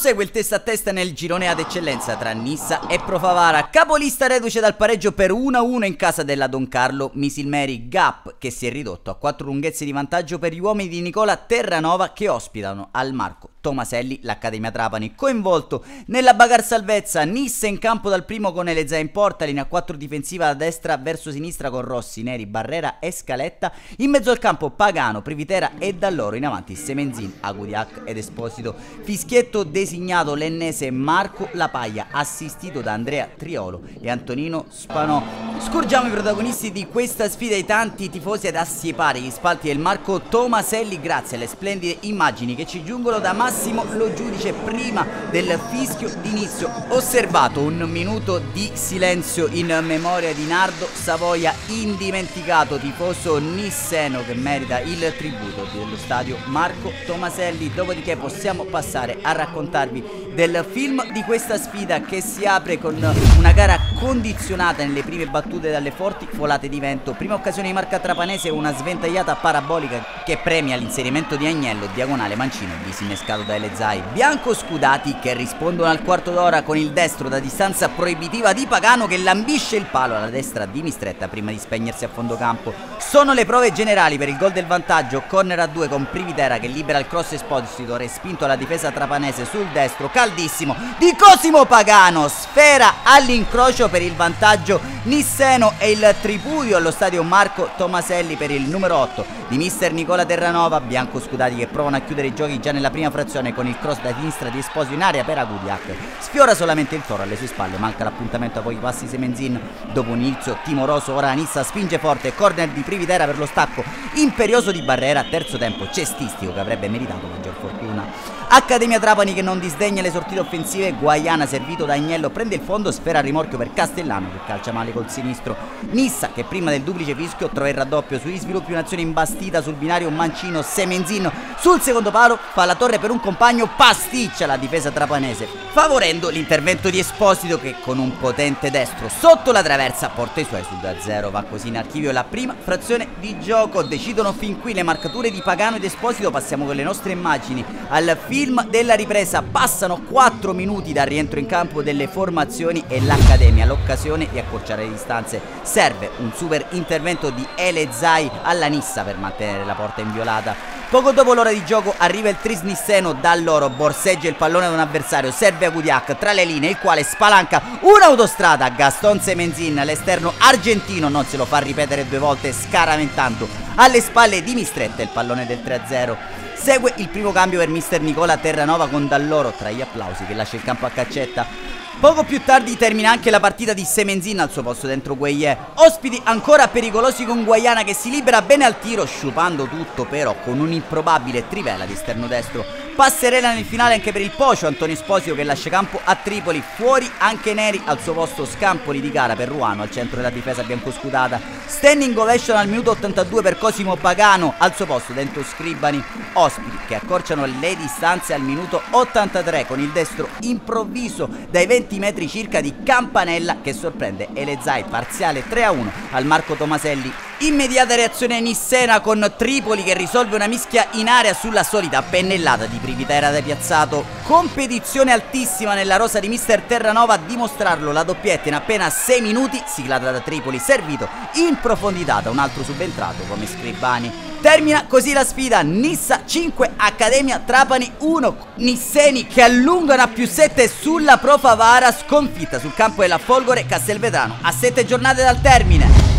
Prosegue il testa a testa nel girone ad eccellenza tra Nissa e Pro Favara. Capolista reduce dal pareggio per 1-1 in casa della Don Carlo Misilmeri. Gap che si è ridotto a 4 lunghezze di vantaggio per gli uomini di Nicola Terranova che ospitano al Marco Tomaselli l'Accademia Trapani. Coinvolto nella bagarre salvezza, Nissa in campo dal primo con Elezza in porta, linea 4 difensiva da destra verso sinistra con Rossi, Neri, Barrera e Scaletta. In mezzo al campo Pagano, Privitera e da loro in avanti Semenzin, Agudiac ed Esposito. Fischietto designato l'ennese Marco Lapaglia, assistito da Andrea Triolo e Antonino Spanò. Scorgiamo i protagonisti di questa sfida, i tanti tifosi ad assiepare gli spalti del Marco Tomaselli grazie alle splendide immagini che ci giungono da Massimo Lo Giudice prima del fischio d'inizio. Osservato un minuto di silenzio in memoria di Nardo Savoia, indimenticato tifoso nisseno che merita il tributo dello stadio Marco Tomaselli. Dopodiché possiamo passare a raccontarvi del film di questa sfida che si apre con una gara condizionata nelle prime battute dalle forti folate di vento. Prima occasione di marca trapanese, una sventagliata parabolica che premia l'inserimento di Agnello, diagonale mancino disinnescato da Elezai. Bianco Scudati che rispondono al quarto d'ora con il destro da distanza proibitiva di Pagano che lambisce il palo alla destra di Mistretta prima di spegnersi a fondo campo. Sono le prove generali per il gol del vantaggio, corner a 2 con Privitera che libera il cross Esposito, respinto alla difesa trapanese sul destro caldissimo di Cosimo Pagano, sfera all'incrocio per il vantaggio nisseno e il tripudio allo stadio Marco Tomaselli per il numero 8 di mister Nicola Terranova. Bianco Scudati che provano a chiudere i giochi già nella prima frazione con il cross da sinistra di Esposito in area per Agudiac. Sfiora solamente il Toro alle sue spalle, manca l'appuntamento a pochi passi Semenzin. Dopo un inizio timoroso ora Nissa spinge forte, corner di Privitera per lo stacco imperioso di Barrera, terzo tempo cestistico che avrebbe meritato maggior fortuna. Accademia Trapani che non disdegna le sortite offensive, Guaiana servito da Agnello prende il fondo, sfera a rimorchio per Castellano che calcia male col sinistro. Nissa che prima del duplice fischio trova il raddoppio, sugli sviluppi un'azione imbastita sul binario mancino, Semenzin sul secondo palo fa la torre per un compagno, pasticcia la difesa trapanese favorendo l'intervento di Esposito che con un potente destro sotto la traversa porta i suoi sul 2-0. Va così in archivio la prima frazione di gioco, decidono fin qui le marcature di Pagano ed Esposito. Passiamo con le nostre immagini al film della ripresa, passano 4 minuti dal rientro in campo delle formazioni e l'Accademia l'occasione di accorciare le distanze. Serve un super intervento di Elezai alla Nissa per mantenere la porta inviolata. Poco dopo l'ora di gioco arriva il tris nisseno da loro, borseggia il pallone ad un avversario, serve Agudiac tra le linee il quale spalanca un'autostrada. Gaston Semenzin, l'esterno argentino, non se lo fa ripetere 2 volte scaraventando alle spalle di Mistretta il pallone del 3-0. Segue il primo cambio per mister Nicola Terranova con Dalloro tra gli applausi che lascia il campo a Caccetta. Poco più tardi termina anche la partita di Semenzin al suo posto dentro Gueye. Ospiti ancora pericolosi con Guaiana che si libera bene al tiro, sciupando tutto però con un improbabile trivela di esterno destro. Passerella nel finale anche per il Pocio, Antonio Esposito che lascia campo a Tripoli, fuori anche Neri al suo posto, scampoli di gara per Ruano al centro della difesa biancoscudata. Standing ovation al minuto 82 per Cosimo Pagano al suo posto dentro Scribani. Ospiti che accorciano le distanze al minuto 83 con il destro improvviso dai 20 metri circa di Campanella che sorprende Elezai, parziale 3-1 al Marco Tomaselli. Immediata reazione nissena con Tripoli che risolve una mischia in area sulla solita pennellata di Privitera da piazzato. Competizione altissima nella rosa di mister Terranova, a dimostrarlo la doppietta in appena 6 minuti siglata da Tripoli, servito in profondità da un altro subentrato come Scribani. Termina così la sfida, Nissa 5, Accademia Trapani 1, nisseni che allungano a +7 sulla Pro Favara, sconfitta sul campo della Folgore Castelvetrano a 7 giornate dal termine.